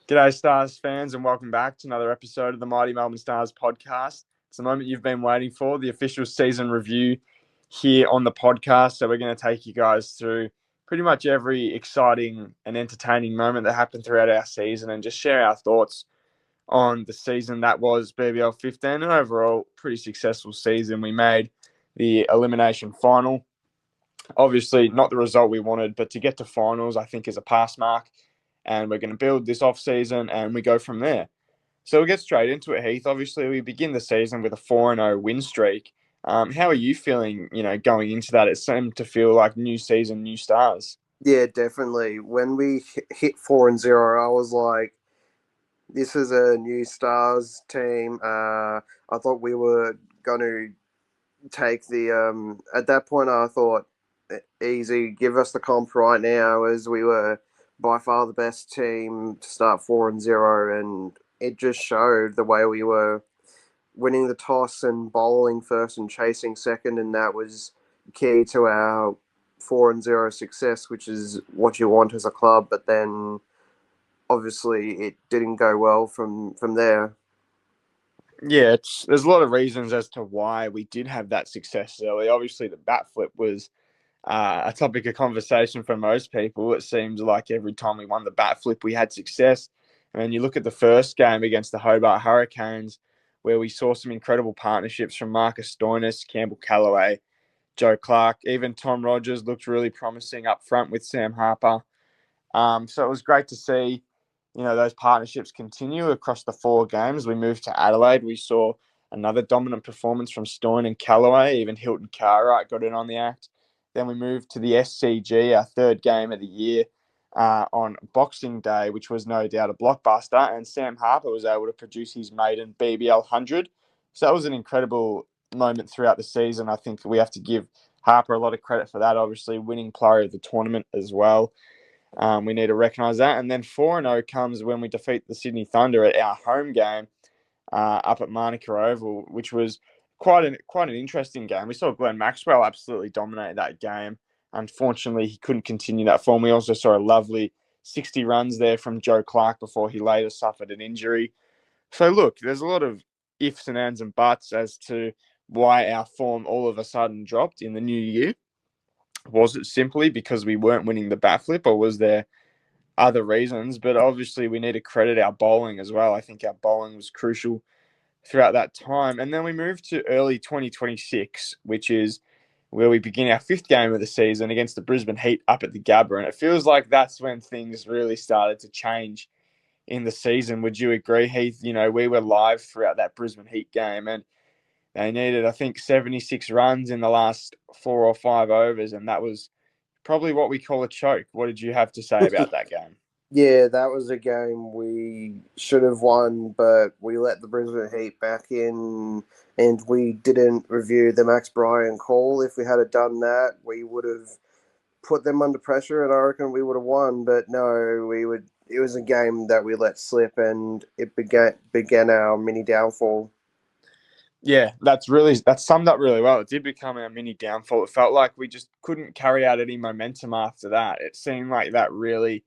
G'day, Stars fans, and welcome back to another episode of the Mighty Melbourne Stars podcast. It's the moment you've been waiting for, the official season review here on the podcast. So we're going to take you guys through pretty much every exciting and entertaining moment that happened throughout our season and just share our thoughts on the season that was BBL 15. An overall pretty successful season. We made the elimination final. Obviously, not the result we wanted, but to get to finals, I think, is a pass mark. And we're going to build this off season and we go from there. So we'll get straight into it, Heath. Obviously, we begin the season with a 4-0 win streak. How are you feeling, going into that? It seemed to feel like new season, new stars. Yeah, definitely. When we hit 4-0, I was like, "This is a new stars team." I thought we were going to take the. At that point, I thought, "Easy, give us the comp right now," as we were by far the best team to start 4-0, and it just showed the way we were winning the toss and bowling first and chasing second, and that was key to our 4-0 success, which is what you want as a club. But then obviously it didn't go well from there. Yeah, there's a lot of reasons as to why we did have that success early. Obviously, the bat flip was a topic of conversation for most people. It seemed like every time we won the bat flip, we had success. And you look at the first game against the Hobart Hurricanes, where we saw some incredible partnerships from Marcus Stoinis, Campbell Callaway, Joe Clark, even Tom Rogers looked really promising up front with Sam Harper. So it was great to see, those partnerships continue across the four games. We moved to Adelaide. We saw another dominant performance from Stoin and Callaway. Even Hilton Cartwright got in on the act. Then we moved to the SCG, our third game of the year, on Boxing Day, which was no doubt a blockbuster. And Sam Harper was able to produce his maiden BBL 100. So that was an incredible moment throughout the season. I think we have to give Harper a lot of credit for that, obviously winning player of the tournament as well. We need to recognise that. And then 4-0 comes when we defeat the Sydney Thunder at our home game up at Manuka Oval, which was quite an interesting game. We saw Glenn Maxwell absolutely dominate that game. Unfortunately, he couldn't continue that form. We also saw a lovely 60 runs there from Joe Clark before he later suffered an injury. So look, there's a lot of ifs and ands and buts as to why our form all of a sudden dropped in the new year. Was it simply because we weren't winning the bat flip, or was there other reasons? But obviously, we need to credit our bowling as well. I think our bowling was crucial throughout that time. And then we moved to early 2026, which is where we begin our fifth game of the season against the Brisbane Heat up at the Gabba. And it feels like that's when things really started to change in the season. Would you agree, Heath? We were live throughout that Brisbane Heat game, and they needed, I think, 76 runs in the last 4 or 5 overs, and that was probably what we call a choke. What did you have to say about that game? Yeah, that was a game we should have won, but we let the Brisbane Heat back in, and we didn't review the Max Bryan call. If we had done that, we would have put them under pressure, and I reckon we would have won. But no, we would. It was a game that we let slip, and it began our mini downfall. Yeah, that's summed up really well. It did become our mini downfall. It felt like we just couldn't carry out any momentum after that. It seemed like that really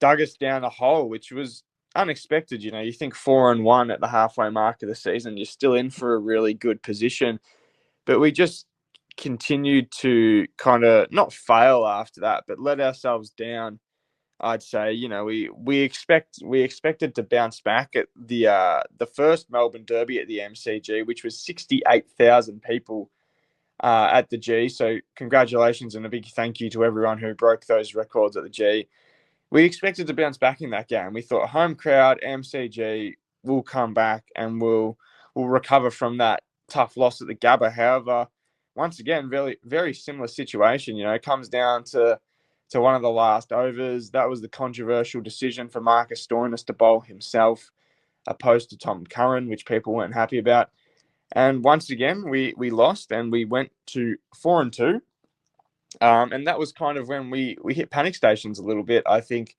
dug us down a hole, which was unexpected. You think 4-1 at the halfway mark of the season, you're still in for a really good position. But we just continued to kind of not fail after that, but let ourselves down. I'd say, we expected to bounce back at the first Melbourne Derby at the MCG, which was 68,000 people at the G. So congratulations and a big thank you to everyone who broke those records at the G. We expected to bounce back in that game. We thought home crowd, MCG will come back and we'll recover from that tough loss at the Gabba. However, once again, very very similar situation. It comes down to one of the last overs. That was the controversial decision for Marcus Stoinis to bowl himself, opposed to Tom Curran, which people weren't happy about. And once again, we lost and we went to 4-2. And that was kind of when we hit panic stations a little bit. I think,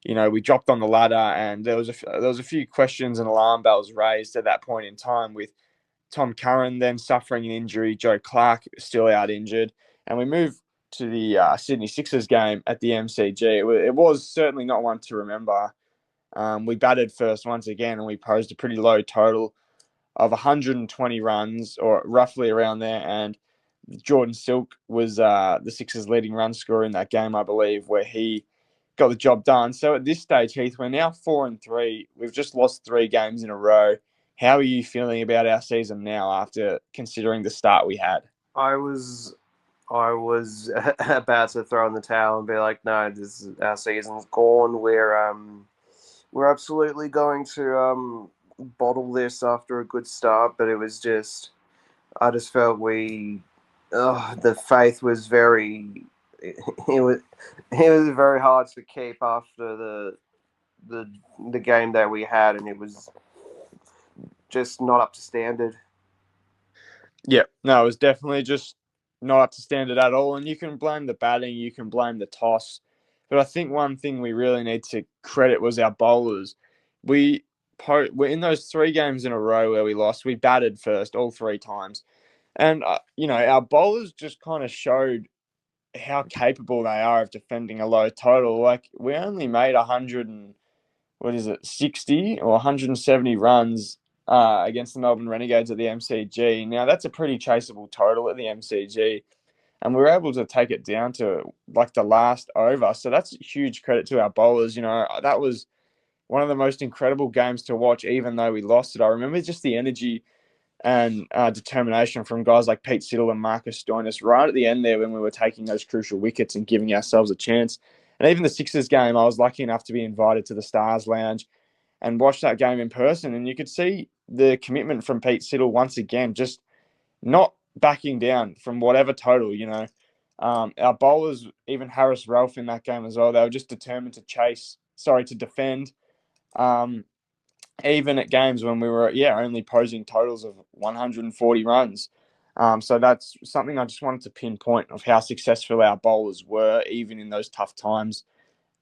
we dropped on the ladder, and there was a few questions and alarm bells raised at that point in time, with Tom Curran then suffering an injury, Joe Clark still out injured, and we moved to the Sydney Sixers game at the MCG. It was certainly not one to remember. We batted first once again, and we posed a pretty low total of 120 runs, or roughly around there. And Jordan Silk was the Sixers' leading run scorer in that game, I believe, where he got the job done. So at this stage, Heath, we're now 4-3. We've just lost 3 games in a row. How are you feeling about our season now after considering the start we had? I was I was about to throw in the towel and be like, no, this is, our season's gone. We're absolutely going to bottle this after a good start, but it was just I just felt the faith was it was it was very hard to keep after the the game that we had, and it was just not up to standard. Yeah, no, it was definitely just not up to standard at all. And you can blame the batting, you can blame the toss. But I think one thing we really need to credit was our bowlers. We we're in those 3 games in a row where we lost. We batted first all 3 times. And, our bowlers just kind of showed how capable they are of defending a low total. Like, we only made 100 and, 60 or 170 runs against the Melbourne Renegades at the MCG. Now, that's a pretty chaseable total at the MCG. And we were able to take it down to like the last over. So that's huge credit to our bowlers. That was one of the most incredible games to watch, even though we lost it. I remember just the energy and determination from guys like Pete Siddle and Marcus Stoinis right at the end there when we were taking those crucial wickets and giving ourselves a chance. And even the Sixers game, I was lucky enough to be invited to the Stars Lounge and watch that game in person. And you could see the commitment from Pete Siddle once again, just not backing down from whatever total. Our bowlers, even Harris Ralph in that game as well, they were just determined to defend. Um, Even at games when we were, only posing totals of 140 runs. So that's something I just wanted to pinpoint of how successful our bowlers were, even in those tough times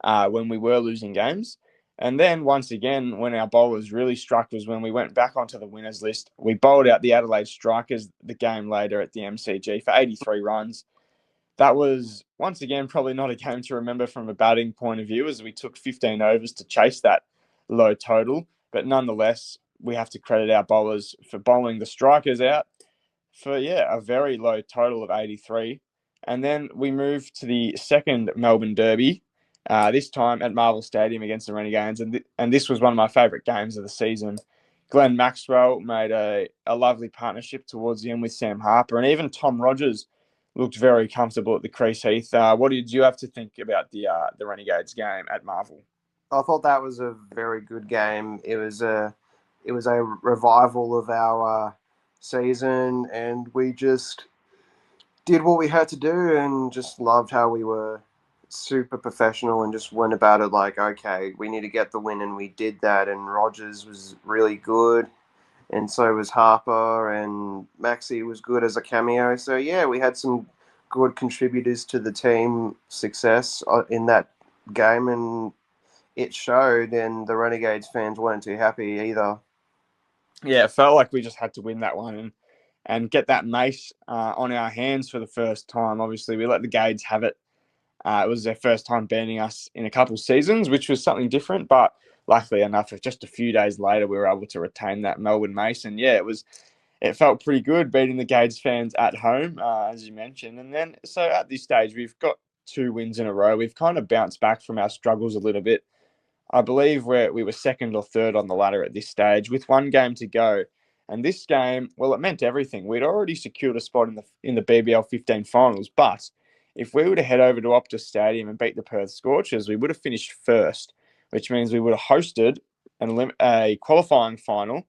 when we were losing games. And then once again, when our bowlers really struck was when we went back onto the winners list. We bowled out the Adelaide Strikers the game later at the MCG for 83 runs. That was, once again, probably not a game to remember from a batting point of view, as we took 15 overs to chase that low total. But nonetheless, we have to credit our bowlers for bowling the strikers out for, a very low total of 83. And then we moved to the second Melbourne Derby, this time at Marvel Stadium against the Renegades. And this was one of my favourite games of the season. Glenn Maxwell made a lovely partnership towards the end with Sam Harper, and even Tom Rogers looked very comfortable at the crease, Heath. What did you have to think about the Renegades game at Marvel? I thought that was a very good game. It was a revival of our season, and we just did what we had to do, and just loved how we were super professional and just went about it like, okay, we need to get the win, and we did that. And Rogers was really good, and so was Harper, and Maxi was good as a cameo. So yeah, we had some good contributors to the team success in that game, and it showed. And the Renegades fans weren't too happy either. Yeah, it felt like we just had to win that one and get that mace on our hands for the first time. Obviously, we let the Gades have it. It was their first time beating us in a couple of seasons, which was something different. But luckily enough, just a few days later, we were able to retain that Melbourne mace. And yeah, it felt pretty good beating the Gades fans at home, as you mentioned. And then, so at this stage, we've got 2 wins in a row. We've kind of bounced back from our struggles a little bit. I believe we were second or third on the ladder at this stage with 1 game to go. And this game, well, it meant everything. We'd already secured a spot in the BBL 15 finals, but if we were to head over to Optus Stadium and beat the Perth Scorchers, we would have finished first, which means we would have hosted a qualifying final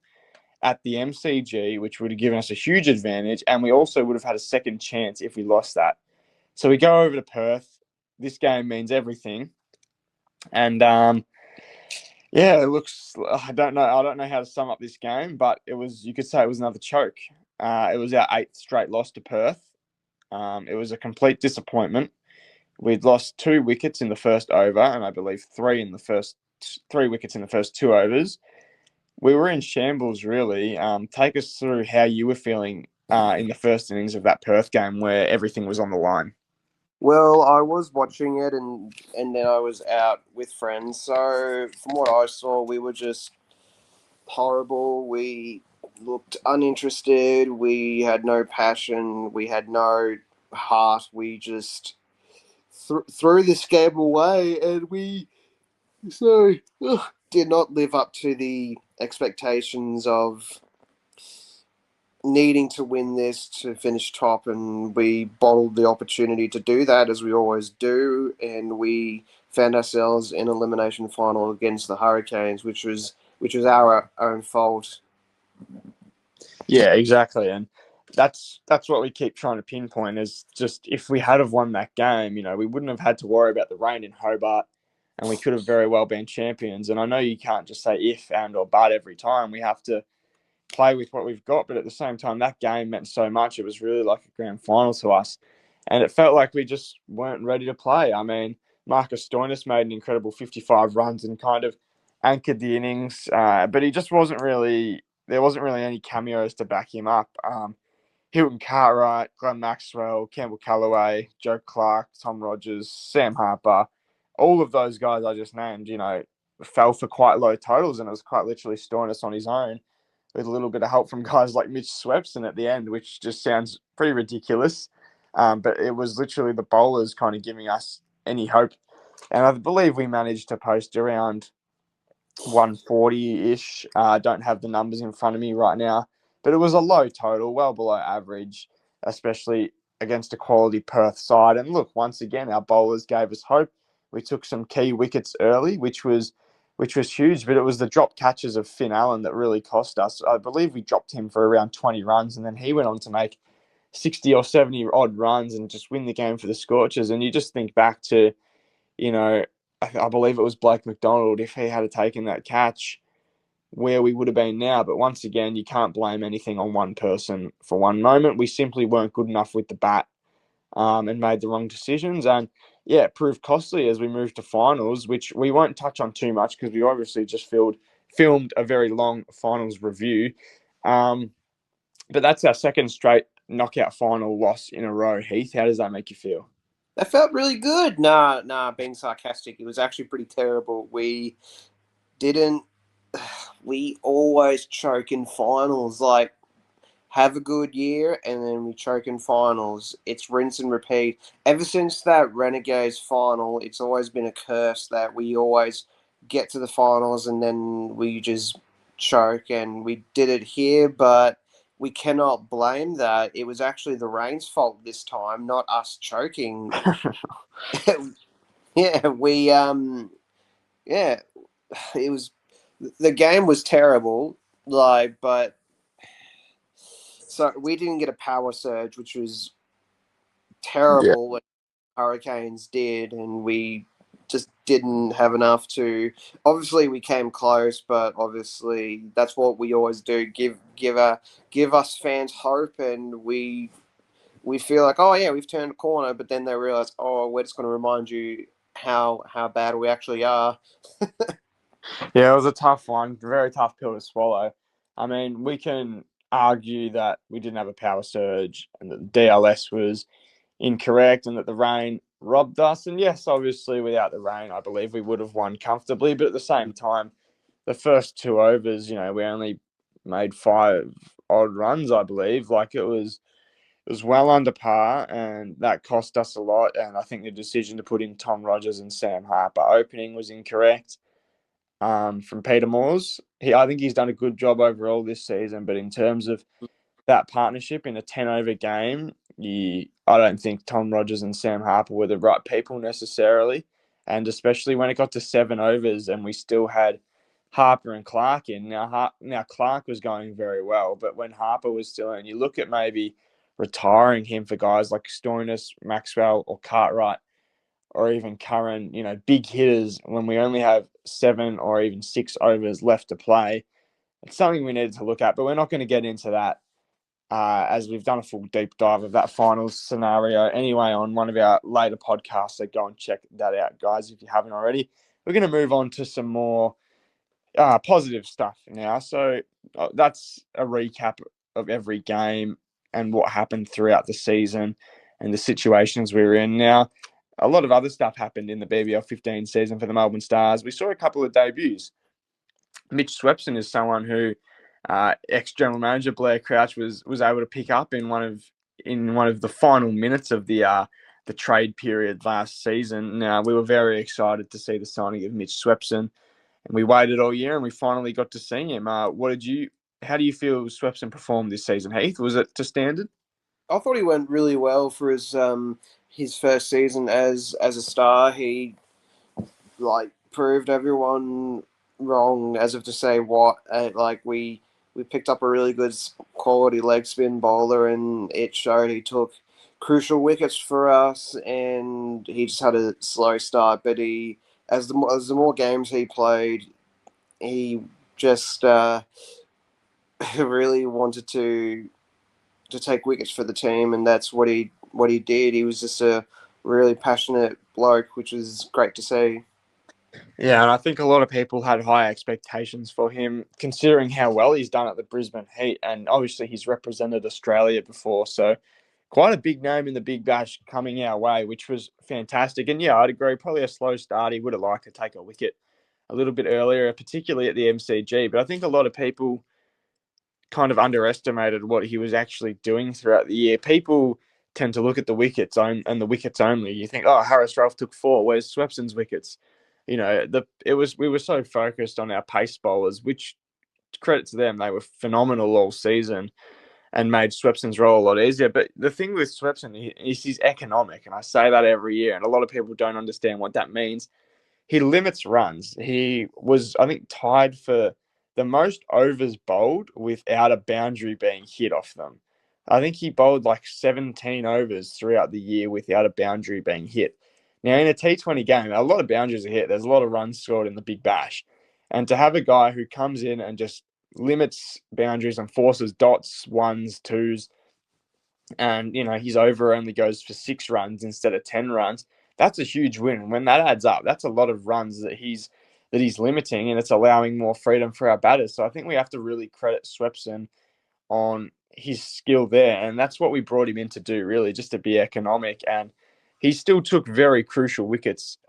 at the MCG, which would have given us a huge advantage, and we also would have had a second chance if we lost that. So we go over to Perth. This game means everything, and yeah, it looks. I don't know. I don't know how to sum up this game, but it was. You could say it was another choke. It was our 8th straight loss to Perth. It was a complete disappointment. We'd lost 2 wickets in the first over, and I believe 3 wickets in the first 2 overs. We were in shambles, really. Take us through how you were feeling in the first innings of that Perth game, where everything was on the line. Well, I was watching it, and then I was out with friends. So from what I saw, we were just horrible. We looked uninterested. We had no passion. We had no heart. We just threw this game away, and we so did not live up to the expectations of needing to win this to finish top, and we bottled the opportunity to do that as we always do, and we found ourselves in elimination final against the Hurricanes, which was our own fault. Yeah, exactly. And that's what we keep trying to pinpoint is just if we had have won that game, we wouldn't have had to worry about the rain in Hobart and we could have very well been champions. And I know you can't just say if and or but every time. We have to play with what we've got, but at the same time that game meant so much. It was really like a grand final to us. And it felt like we just weren't ready to play. I mean, Marcus Stoinis made an incredible 55 runs and kind of anchored the innings, but he just wasn't really there wasn't really any cameos to back him up. Hilton Cartwright, Glenn Maxwell, Campbell Callaway, Joe Clark, Tom Rogers, Sam Harper, all of those guys I just named, fell for quite low totals, and it was quite literally Stoinis on his own with a little bit of help from guys like Mitch Swepson at the end, which just sounds pretty ridiculous. But it was literally the bowlers kind of giving us any hope. And I believe we managed to post around 140-ish. I don't have the numbers in front of me right now, but it was a low total, well below average, especially against a quality Perth side. And look, once again, our bowlers gave us hope. We took some key wickets early, which was huge, but it was the drop catches of Finn Allen that really cost us. I believe we dropped him for around 20 runs, and then he went on to make 60 or 70 odd runs and just win the game for the Scorchers. And you just think back to, you know, I believe it was Blake McDonald, if he had taken that catch, where we would have been now. But once again, you can't blame anything on one person for one moment. We simply weren't good enough with the bat and made the wrong decisions. And yeah, it proved costly as we moved to finals, which we won't touch on too much because we obviously just filmed a very long finals review. Um, but that's our second straight knockout final loss in a row. Heath, how does that make you feel? That felt really good. Nah, being sarcastic, it was actually pretty terrible. We didn't. We always choke in finals. Like, have a good year and then we choke in finals. It's rinse and repeat. Ever since that Renegades final, it's always been a curse that we always get to the finals and then we just choke. And we did it here, but we cannot blame that. It was actually the rain's fault this time, not us choking. Yeah, yeah, it was the game was terrible, like, but so we didn't get a power surge, which was Yeah. terrible what Hurricanes did, and we just didn't have enough to. Obviously, we came close, but obviously that's what we always do: give us fans hope, and we feel like, oh yeah, we've turned a corner, but then they realize, oh, we're just going to remind you how bad we actually are. Yeah, it was a tough one, very tough pill to swallow. I mean, we can argue that we didn't have a power surge and that the DLS was incorrect and that the rain robbed us. And yes, obviously, without the rain, I believe we would have won comfortably. But at the same time, the first two overs, we only made five odd runs, I believe. Like it was well under par, and that cost us a lot. And I think the decision to put in Tom Rogers and Sam Harper opening was incorrect. From Peter Moores, I think he's done a good job overall this season. But in terms of that partnership in a 10 over game, I don't think Tom Rogers and Sam Harper were the right people necessarily. And especially when it got to 7 overs and we still had Harper and Clark in. Now Clark was going very well, but when Harper was still in, you look at maybe retiring him for guys like Stoinis, Maxwell, or Cartwright, or even Curran, big hitters when we only have 7 or even 6 overs left to play. It's something we needed to look at, but we're not going to get into that as we've done a full deep dive of that finals scenario anyway on one of our later podcasts. So go and check that out, guys, if you haven't already. We're going to move on to some more positive stuff now. So that's a recap of every game and what happened throughout the season. and the situations we were in. Now, a lot of other stuff happened in the BBL 15 season for the Melbourne Stars. We saw a couple of debuts. Mitch Swepson is someone who ex general manager Blair Crouch was able to pick up in one of the final minutes of the trade period last season. Now, we were very excited to see the signing of Mitch Swepson, and we waited all year, and we finally got to see him. How do you feel Swepson performed this season, Heath? Was it to standard? I thought he went really well for his first season as a star. He like proved everyone wrong, as if to say what. Like we picked up a really good quality leg spin bowler, and it showed. He took crucial wickets for us, and he just had a slow start. But he, as the more games he played, he just really wanted to take wickets for the team, and that's what he did. He was just a really passionate bloke, which was great to see. Yeah, and I think a lot of people had high expectations for him, considering how well he's done at the Brisbane Heat, and obviously he's represented Australia before, so quite a big name in the Big Bash coming our way, which was fantastic. And yeah, I'd agree, probably a slow start. He would have liked to take a wicket a little bit earlier, particularly at the MCG. But I think a lot of people kind of underestimated what he was actually doing throughout the year. People tend to look at the wickets and the wickets only. You think, oh, Harris Ralph took 4. Where's Swepson's wickets? We were so focused on our pace bowlers, which credit to them, they were phenomenal all season and made Swepson's role a lot easier. But the thing with Swepson is he's economic, and I say that every year, and a lot of people don't understand what that means. He limits runs. He was, I think, tied for the most overs bowled without a boundary being hit off them. I think he bowled like 17 overs throughout the year without a boundary being hit. Now, in a T20 game, a lot of boundaries are hit. There's a lot of runs scored in the Big Bash. And to have a guy who comes in and just limits boundaries and forces dots, ones, twos, and his over only goes for 6 runs instead of 10 runs. That's a huge win. And when that adds up, that's a lot of runs that he's limiting, and it's allowing more freedom for our batters. So I think we have to really credit Swepson on his skill there, and that's what we brought him in to do, really, just to be economic. And he still took very crucial wickets,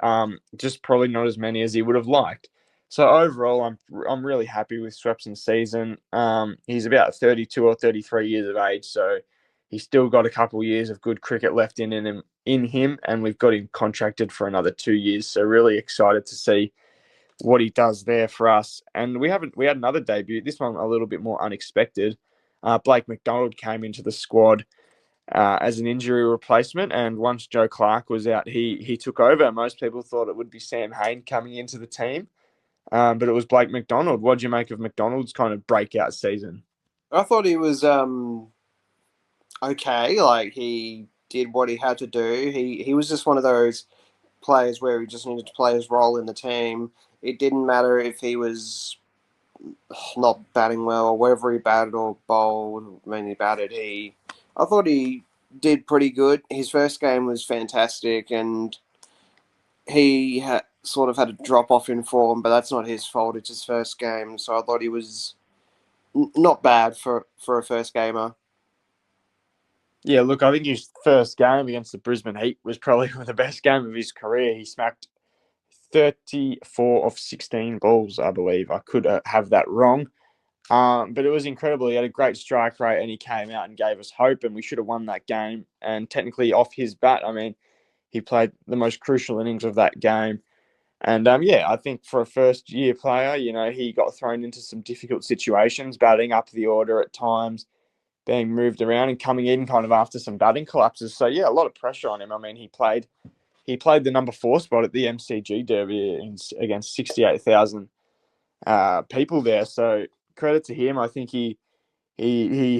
just probably not as many as he would have liked. So overall, I'm really happy with Swepson's season. He's about 32 or 33 years of age, so he's still got a couple of years of good cricket left in him, and we've got him contracted for another 2 years. So really excited to see what he does there for us. And we had another debut. This one a little bit more unexpected. Blake McDonald came into the squad as an injury replacement, and once Joe Clark was out, he took over. Most people thought it would be Sam Hain coming into the team, but it was Blake McDonald. What do you make of McDonald's kind of breakout season? I thought he was okay. Like he did what he had to do. He was just one of those players where he just needed to play his role in the team. It didn't matter if he was not batting well or whether he batted or bowled. When he batted, I thought he did pretty good. His first game was fantastic, and sort of had a drop off in form, but that's not his fault. It's his first game, so I thought he was not bad for a first gamer. Yeah, look, I think his first game against the Brisbane Heat was probably the best game of his career. He smacked 34 of 16 balls, I believe. I could have that wrong. But it was incredible. He had a great strike rate, and he came out and gave us hope, and we should have won that game. And technically off his bat, I mean, he played the most crucial innings of that game. And yeah, I think for a first year player, he got thrown into some difficult situations, batting up the order at times, being moved around and coming in kind of after some batting collapses. So yeah, a lot of pressure on him. I mean, he played the number 4 spot at the MCG Derby against 68,000 people there. So credit to him. I think he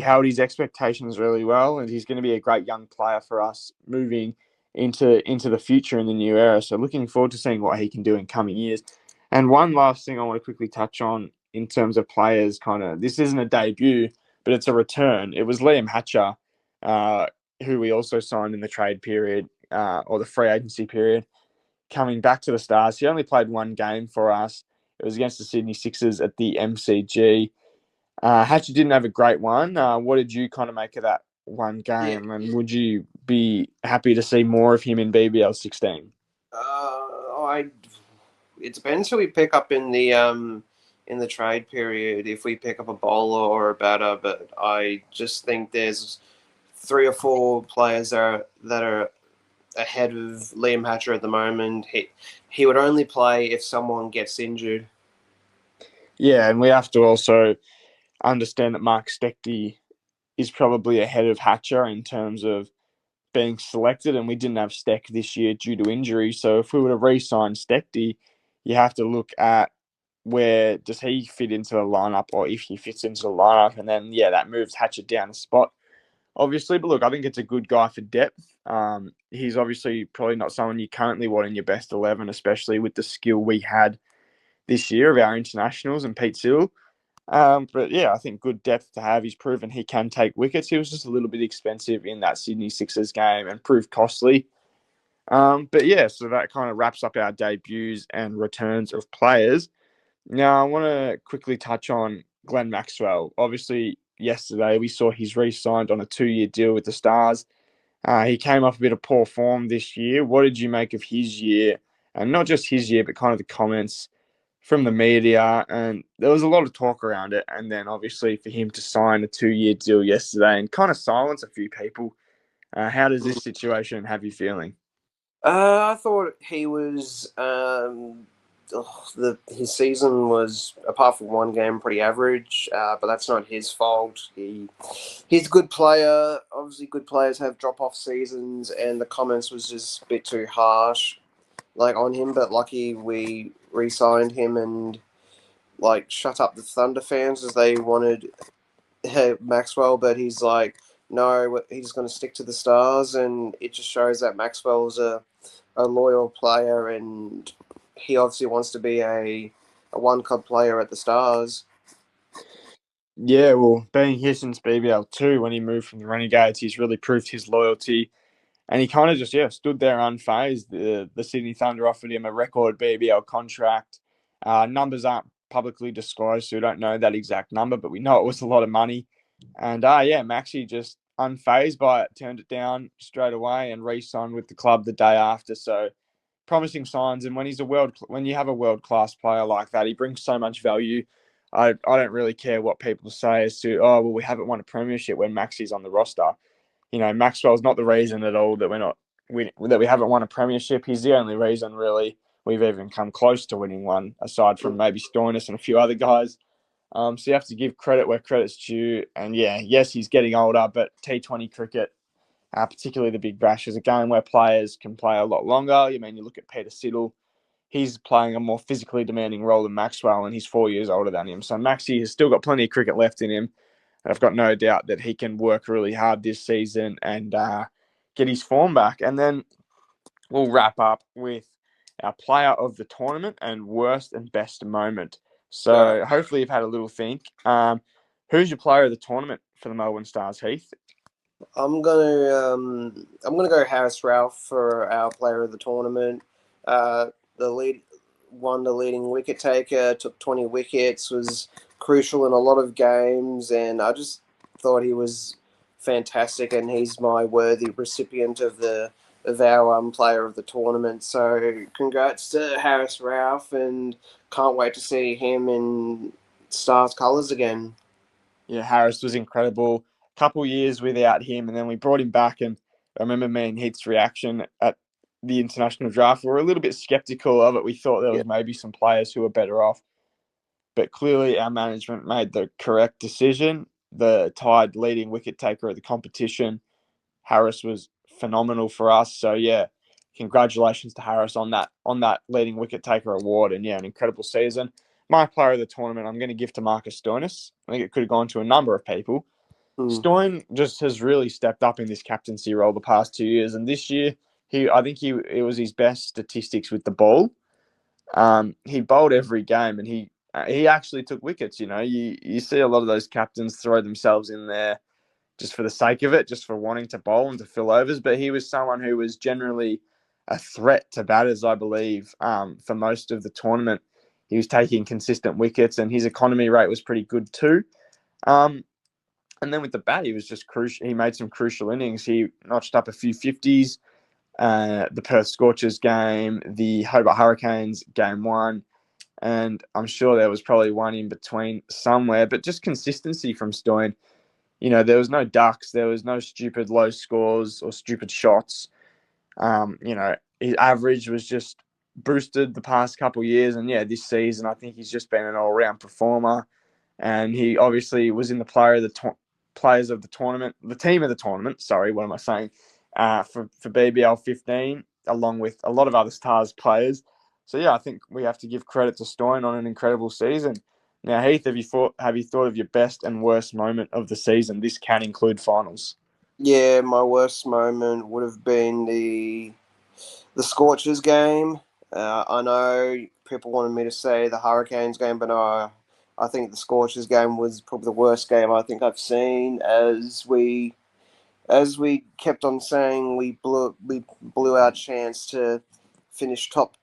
held his expectations really well, and he's going to be a great young player for us moving into the future in the new era. So looking forward to seeing what he can do in coming years. And one last thing I want to quickly touch on in terms of players, kind of this isn't a debut, but it's a return. It was Liam Hatcher, uh, who we also signed in the trade period or the free agency period, coming back to the Stars. He only played one game for us. It was against the Sydney Sixers at the MCG. Hatcher didn't have a great one. What did you kind of make of that one Yeah. game, and would you be happy to see more of him in BBL 16? I. It depends who we pick up in the trade period. If we pick up a bowler or a batter, but I just think there's three or four players that are ahead of Liam Hatcher at the moment. He would only play if someone gets injured. Yeah, and we have to also understand that Mark Stecky is probably ahead of Hatcher in terms of being selected, and we didn't have Steck this year due to injury. So if we were to re-sign Stecky, you have to look at where does he fit into the lineup, or if he fits into the lineup, and then that moves Hatcher down a spot, obviously. But look, I think it's a good guy for depth. He's obviously probably not someone you currently want in your best 11, especially with the skill we had this year of our internationals and Pete Siddle. But I think good depth to have. He's proven he can take wickets. He was just a little bit expensive in that Sydney Sixers game and proved costly. So that kind of wraps up our debuts and returns of players. Now, I want to quickly touch on Glenn Maxwell. Obviously, yesterday we saw he's re-signed on a 2-year deal with the Stars. He came off a bit of poor form this year. What did you make of his year? And not just his year, but kind of the comments from the media. And there was a lot of talk around it. And then obviously for him to sign a 2-year deal yesterday and kind of silence a few people. How does this situation have you feeling? I thought he was his season was, apart from one game, pretty average. But that's not his fault. He's a good player. Obviously, good players have drop off seasons, and the comments was just a bit too harsh, like on him. But lucky we re-signed him and like shut up the Thunder fans as they wanted Maxwell. But he's like, no, he's going to stick to the Stars, and it just shows that Maxwell's a loyal player, and he obviously wants to be a one club player at the Stars. Yeah, well, being here since BBL 2, when he moved from the Renegades, he's really proved his loyalty. And he kind of just, stood there unfazed. The Sydney Thunder offered him a record BBL contract. Numbers aren't publicly disclosed, so we don't know that exact number, but we know it was a lot of money. And Maxi just unfazed by it, turned it down straight away and re-signed with the club the day after. So promising signs. And when you have a world class player like that, he brings so much value. I don't really care what people say as to, we haven't won a premiership when Maxi's on the roster. Maxwell's not the reason at all that we haven't won a premiership. He's the only reason really we've even come close to winning one, aside from maybe Stoinis and a few other guys. So you have to give credit where credit's due. And yes, he's getting older, but T20 cricket, particularly the Big Bash, is a game where players can play a lot longer. You look at Peter Siddle, he's playing a more physically demanding role than Maxwell, and he's 4 years older than him. So Maxi has still got plenty of cricket left in him. And I've got no doubt that he can work really hard this season and get his form back. And then we'll wrap up with our player of the tournament and worst and best moment. Uh, So hopefully you've had a little think. Who's your player of the tournament for the Melbourne Stars, Heath? I'm gonna go Harris Ralph for our player of the tournament. The lead won the leading wicket taker, took 20 wickets, was crucial in a lot of games, and I just thought he was fantastic, and he's my worthy recipient of our player of the tournament. So congrats to Harris Ralph, and can't wait to see him in Stars colours again. Yeah, Harris was incredible. Couple years without him, and then we brought him back. And I remember me and Heath's reaction at the international draft. We were a little bit skeptical of it. We thought there Yeah. was maybe some players who were better off, but clearly our management made the correct decision. The tied leading wicket taker of the competition, Harris, was phenomenal for us. So congratulations to Harris on that leading wicket taker award, and an incredible season. My player of the tournament, I'm going to give to Marcus Stoinis. I think it could have gone to a number of people. Mm. Stoin just has really stepped up in this captaincy role the past 2 years, and this year I think it was his best statistics with the ball. He bowled every game, and he actually took wickets. You see a lot of those captains throw themselves in there just for the sake of it, just for wanting to bowl and to fill overs. But he was someone who was generally a threat to batters, I believe, for most of the tournament. He was taking consistent wickets, and his economy rate was pretty good too. Um, And then with the bat, he was just crucial. He made some crucial innings. He notched up a few 50s. The Perth Scorchers game, the Hobart Hurricanes game one, and I'm sure there was probably one in between somewhere. But just consistency from Stoyan. There was no ducks, there was no stupid low scores or stupid shots. His average was just boosted the past couple of years, and yeah, this season I think he's just been an all-round performer, and he obviously was in the players of the tournament, the team of the tournament. Sorry, what am I saying? For BBL 15, along with a lot of other stars players. So yeah, I think we have to give credit to Stoyan on an incredible season. Now, Heath, have you thought of your best and worst moment of the season? This can include finals. Yeah, my worst moment would have been the Scorchers game. I know people wanted me to say the Hurricanes game, but no, I think the Scorchers game was probably the worst game I think I've seen. As we kept on saying, we blew our chance to finish top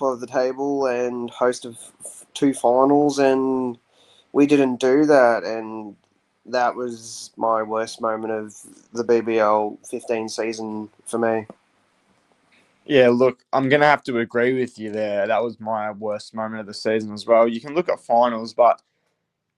of the table and host of two finals, and we didn't do that, and that was my worst moment of the BBL 15 season for me. Yeah, look, I'm going to have to agree with you there. That was my worst moment of the season as well. You can look at finals, but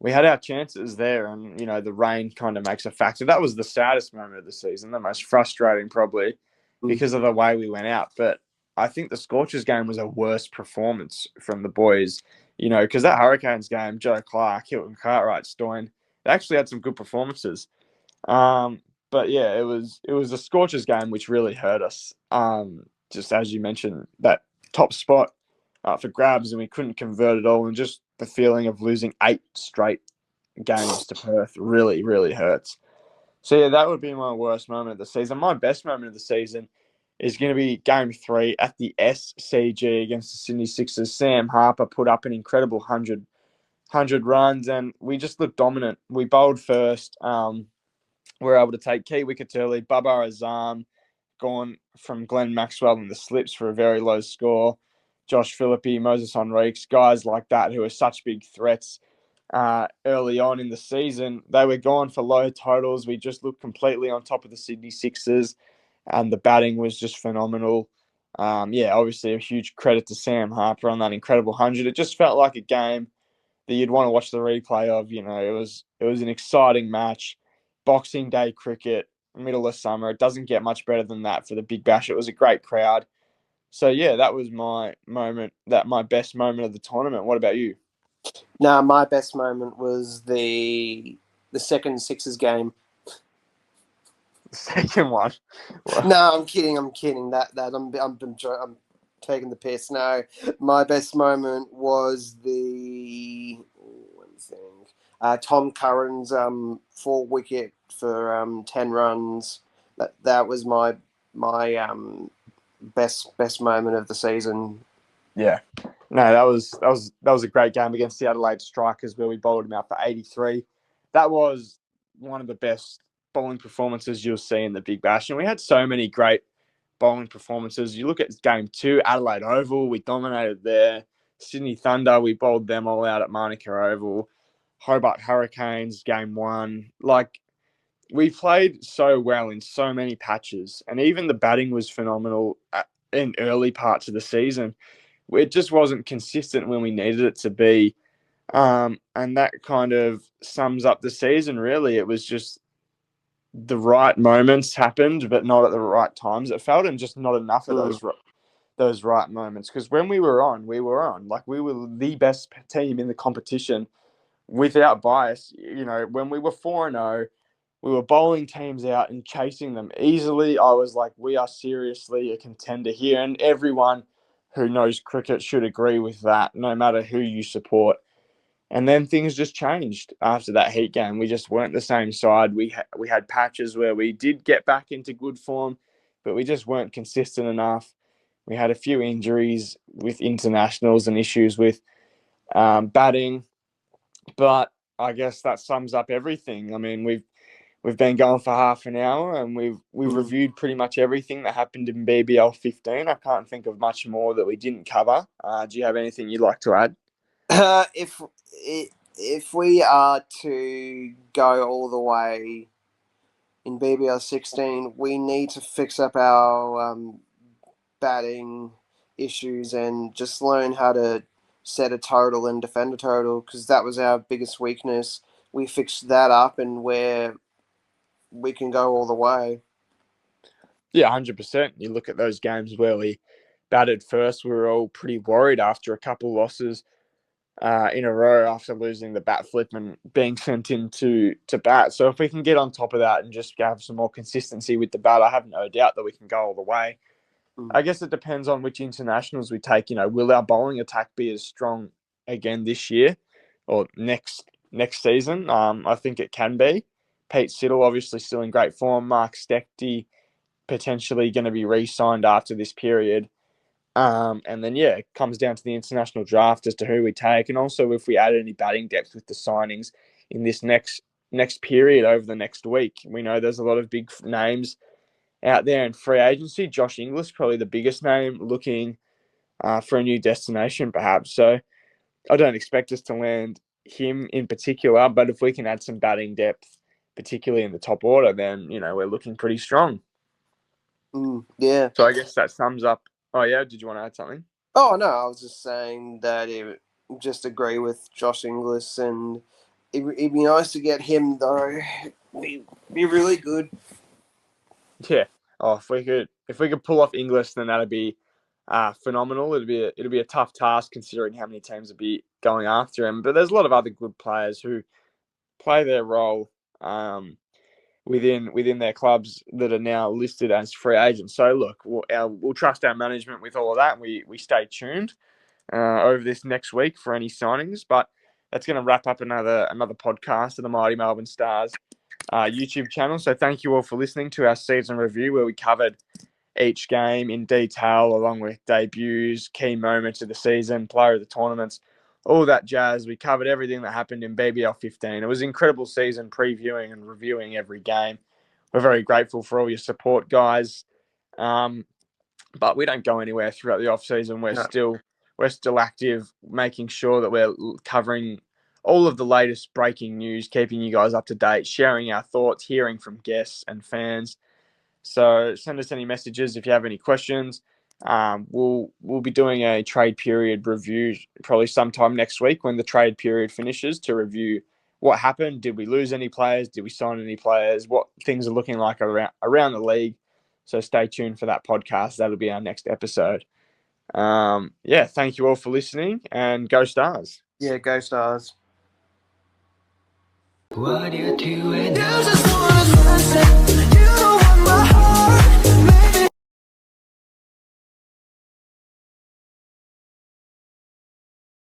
we had our chances there, and the rain kind of makes a factor. That was the saddest moment of the season, the most frustrating probably, Mm. because of the way we went out. But I think the Scorchers game was a worse performance from the boys, because that Hurricanes game, Joe Clark, Hilton Cartwright, Stoyan, they actually had some good performances. But yeah, it was the Scorchers game which really hurt us. Just as you mentioned, that top spot for grabs, and we couldn't convert it all, and just the feeling of losing 8 straight games to Perth really, really hurts. So yeah, that would be my worst moment of the season. My best moment of the season is going to be Game 3 at the SCG against the Sydney Sixers. Sam Harper put up an incredible 100 runs, and we just looked dominant. We bowled first. We were able to take key wickets early. Babar Azam gone from Glenn Maxwell in the slips for a very low score. Josh Philippi, Moses Henriques, guys like that who are such big threats early on in the season. They were gone for low totals. We just looked completely on top of the Sydney Sixers, and the batting was just phenomenal. Yeah, obviously a huge credit to Sam Harper on that incredible 100. It just felt like a game that you'd want to watch the replay of. It was an exciting match. Boxing Day cricket, middle of summer. It doesn't get much better than that for the Big Bash. It was a great crowd. So yeah, that was my best moment of the tournament. What about you? Now, my best moment was the second Sixers game. The second one. No, I'm kidding. I'm kidding. I'm taking the piss. No, my best moment was let me think. Tom Curran's 4 wicket for 10 runs. That was my best moment of the season. Yeah. No, that was a great game against the Adelaide Strikers where we bowled them out for 83. That was one of the best bowling performances you'll see in the Big Bash, and we had so many great bowling performances. You look at game 2, Adelaide Oval, we dominated there. Sydney Thunder, we bowled them all out at Manuka Oval. Hobart Hurricanes, game 1. Like, we played so well in so many patches, and even the batting was phenomenal in early parts of the season. It just wasn't consistent when we needed it to be. And that kind of sums up the season, really. It was just the right moments happened, but not at the right times. It felt, and just not enough of Mm. those right moments. Because when we were on, we were on. Like, we were the best team in the competition without bias. When we were 4-0, we were bowling teams out and chasing them easily. I was like, we are seriously a contender here. And everyone who knows cricket should agree with that, no matter who you support. And then things just changed after that Heat game. We just weren't the same side. We had patches where we did get back into good form, but we just weren't consistent enough. We had a few injuries with internationals and issues with batting, but I guess that sums up everything. I mean, we've been going for half an hour, and we've Mm. reviewed pretty much everything that happened in BBL 15. I can't think of much more that we didn't cover. Do you have anything you'd like to add? If if we are to go all the way in BBL 16, we need to fix up our batting issues and just learn how to set a total and defend a total, because that was our biggest weakness. We fixed that up, and we can go all the way. Yeah, 100%. You look at those games where we batted first, we were all pretty worried after a couple losses in a row after losing the bat flip and being sent in to bat. So if we can get on top of that and just have some more consistency with the bat, I have no doubt that we can go all the way. I guess it depends on which internationals we take. Will our bowling attack be as strong again this year or next season? I think it can be. Pete Siddle obviously still in great form. Mark Steckty potentially going to be re-signed after this period. And then, yeah, it comes down to the international draft as to who we take. And also if we add any batting depth with the signings in this next period over the next week. We know there's a lot of big names out there in free agency. Josh Inglis, probably the biggest name, looking for a new destination, perhaps. So I don't expect us to land him in particular, but if we can add some batting depth, particularly in the top order, then, we're looking pretty strong. Yeah. So I guess that sums up. Oh, yeah, did you want to add something? Oh, no, I was just saying that just agree with Josh Inglis, and it'd be nice to get him, though. Be really good. Yeah. Oh, if we could pull off Inglis, then that'd be phenomenal. It'd be a tough task considering how many teams would be going after him. But there's a lot of other good players who play their role within their clubs that are now listed as free agents. So look, we'll trust our management with all of that. We stay tuned over this next week for any signings. But that's going to wrap up another podcast of the Mighty Melbourne Stars YouTube channel. So thank you all for listening to our season review, where we covered each game in detail, along with debuts, key moments of the season, player of the tournaments, all that jazz. We covered everything that happened in BBL 15. It was an incredible season, previewing and reviewing every game. We're very grateful for all your support, guys. But we don't go anywhere throughout the off season. We're still active, making sure that we're covering all of the latest breaking news, keeping you guys up to date, sharing our thoughts, hearing from guests and fans. So send us any messages if you have any questions. We'll be doing a trade period review probably sometime next week when the trade period finishes, to review what happened. Did we lose any players? Did we sign any players? What things are looking like around the league? So stay tuned for that podcast. That'll be our next episode. Thank you all for listening, and go Stars. Yeah, go Stars. What you doing?